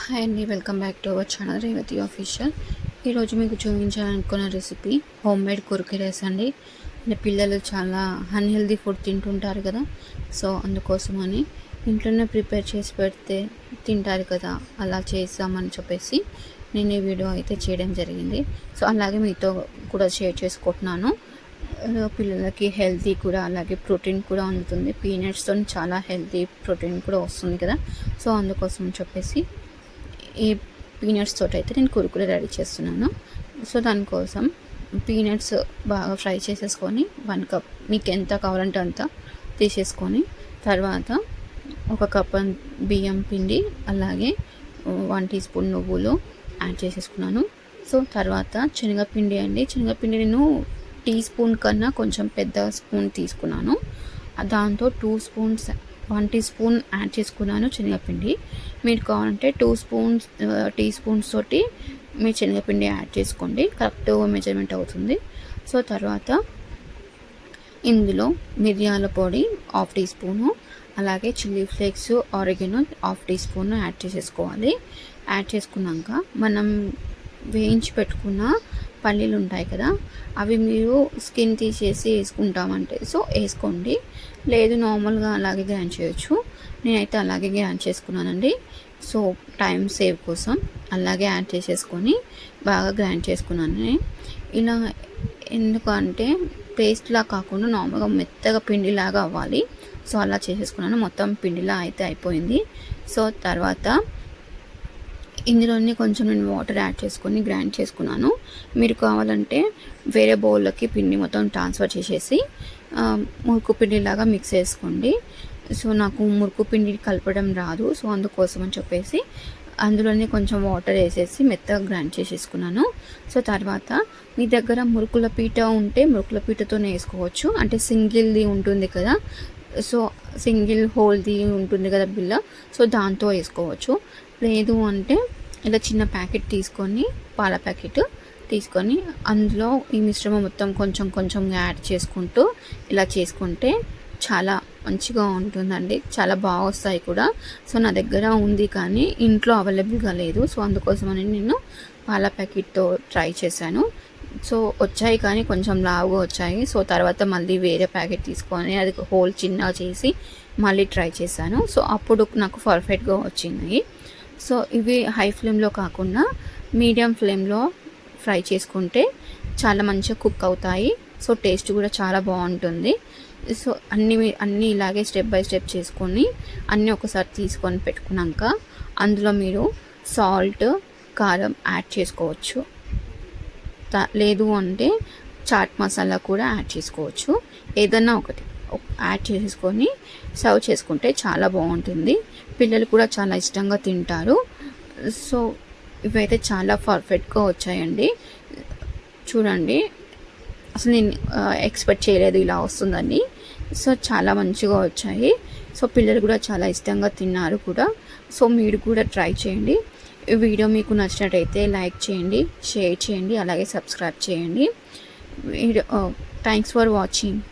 Hi అండి, welcome back to our channel Revathi official. ఈరోజు మీకు చూపించాలనుకున్న రెసిపీ హోమ్ మేడ్ కుర్కురేస్ అండి. అంటే పిల్లలు చాలా అన్హెల్దీ ఫుడ్ తింటుంటారు కదా, సో అందుకోసమని ఇంట్లోనే ప్రిపేర్ చేసి పెడితే తింటారు కదా, అలా చేద్దామని చెప్పేసి నేను ఈ వీడియో అయితే చేయడం జరిగింది. సో అలాగే మీతో కూడా షేర్ చేసుకుంటున్నాను. పిల్లలకి హెల్తీ కూడా, అలాగే ప్రోటీన్ కూడా అందుతుంది. పీనట్స్తో చాలా హెల్తీ ప్రోటీన్ కూడా వస్తుంది కదా, సో అందుకోసం చెప్పేసి ఈ పీనట్స్ తోటి అయితే నేను కురుకురే రెడీ చేస్తున్నాను. సో దానికోసం పీనట్స్ బాగా ఫ్రై చేసేసుకొని 1 కప్ మీకు ఎంత కావాలంటే అంత తీసేసుకొని, తర్వాత 1 కప్ బియ్యం పిండి, అలాగే 1 టీ స్పూన్ నువ్వులు యాడ్ చేసేసుకున్నాను. సో తర్వాత శనగపిండి అండి, శనగపిండి నేను టీ స్పూన్ కన్నా కొంచెం పెద్ద స్పూన్ తీసుకున్నాను. దాంతో 1 టీ స్పూన్ యాడ్ చేసుకున్నాను శనగపిండి. మీరు కావాలంటే 2 టీ స్పూన్స్ తోటి మీ శనగపిండి యాడ్ చేసుకోండి, కరెక్ట్ మెజర్మెంట్ అవుతుంది. సో తర్వాత ఇందులో మిరియాల పొడి 1/2 టీ స్పూను, అలాగే chilli flakes, oregano 1/2 teaspoon add చేసేసుకోవాలి. యాడ్ చేసుకున్నాక మనం వేయించి పెట్టుకున్న పల్లీలు ఉంటాయి కదా, అవి మీరు స్కిన్ తీసేసి వేసుకుంటామంటే సో వేసుకోండి, లేదు నార్మల్గా అలాగే గ్రైండ్ చేయొచ్చు. నేనైతే అలాగే గ్రైండ్ చేసుకున్నానండి. సో టైం సేవ్ కోసం అలాగే యాడ్ చేసేసుకొని బాగా గ్రైండ్ చేసుకున్నాను. ఇలా ఎందుకంటే పేస్ట్లా కాకుండా నార్మల్గా మెత్తగా పిండిలాగా అవ్వాలి. సో అలా చేసేసుకున్నాను. మొత్తం పిండిలా అయితే అయిపోయింది. సో తర్వాత ఇందులోనే కొంచెం నేను వాటర్ యాడ్ చేసుకొని గ్రైండ్ చేసుకున్నాను. మీరు కావాలంటే వేరే బౌల్లోకి పిండి మొత్తం ట్రాన్స్ఫర్ చేసేసి మురుకు పిండిలాగా మిక్స్ చేసుకోండి. సో నాకు మురుకు పిండి కలపడం రాదు, సో అందుకోసం అని చెప్పేసి అందులోనే కొంచెం వాటర్ వేసేసి మెత్తగా గ్రైండ్ చేసేసుకున్నాను. సో తర్వాత మీ దగ్గర మురుకుల పీట ఉంటే మురుకుల పీటతోనే వేసుకోవచ్చు, అంటే సింగిల్ది ఉంటుంది కదా, సో సింగిల్ హోల్ది ఉంటుంది కదా బిల్ల, సో దాంతో వేసుకోవచ్చు. లేదు అంటే ఇలా చిన్న ప్యాకెట్ తీసుకొని, పాల ప్యాకెట్ తీసుకొని అందులో ఈ మిశ్రమం మొత్తం కొంచెం కొంచెం యాడ్ చేసుకుంటూ ఇలా చేసుకుంటే చాలా మంచిగా ఉంటుందండి, చాలా బాగా వస్తాయి కూడా. సో నా దగ్గర ఉంది కానీ ఇంట్లో అవైలబుల్గా లేదు, సో అందుకోసమని నేను పాల ప్యాకెట్తో ట్రై చేశాను. సో వచ్చాయి కానీ కొంచెం లావుగా వచ్చాయి. సో తర్వాత మళ్ళీ వేరే ప్యాకెట్ తీసుకొని అది హోల్ చిన్నగా చేసి మళ్ళీ ట్రై చేశాను. సో అప్పుడు నాకు పర్ఫెక్ట్గా వచ్చింది. సో ఇవి హై ఫ్లేమ్లో కాకుండా మీడియం ఫ్లేమ్లో ఫ్రై చేసుకుంటే చాలా మంచిగా కుక్ అవుతాయి. సో టేస్ట్ కూడా చాలా బాగుంటుంది. సో అన్నీ ఇలాగే స్టెప్ బై స్టెప్ చేసుకొని అన్నీ ఒకసారి తీసుకొని పెట్టుకున్నాక అందులో మీరు సాల్ట్, కారం యాడ్ చేసుకోవచ్చు. లేదు అంటే చాట్ మసాలా కూడా యాడ్ చేసుకోవచ్చు. ఏదన్నా ఒకటి యాడ్ చేసుకొని సర్వ్ చేసుకుంటే చాలా బాగుంటుంది. పిల్లలు కూడా చాలా ఇష్టంగా తింటారు. సో ఇవైతే చాలా పర్ఫెక్ట్గా వచ్చాయండి. చూడండి, అసలు నేను ఎక్స్పెక్ట్ చేయలేదు ఇలా వస్తుందని. సో చాలా మంచిగా వచ్చాయి. సో పిల్లలు కూడా చాలా ఇష్టంగా తిన్నారు కూడా. సో మీరు కూడా ట్రై చేయండి. ఈ వీడియో మీకు నచ్చినట్టయితే లైక్ చేయండి, షేర్ చేయండి, అలాగే సబ్స్క్రైబ్ చేయండి. Thanks for watching.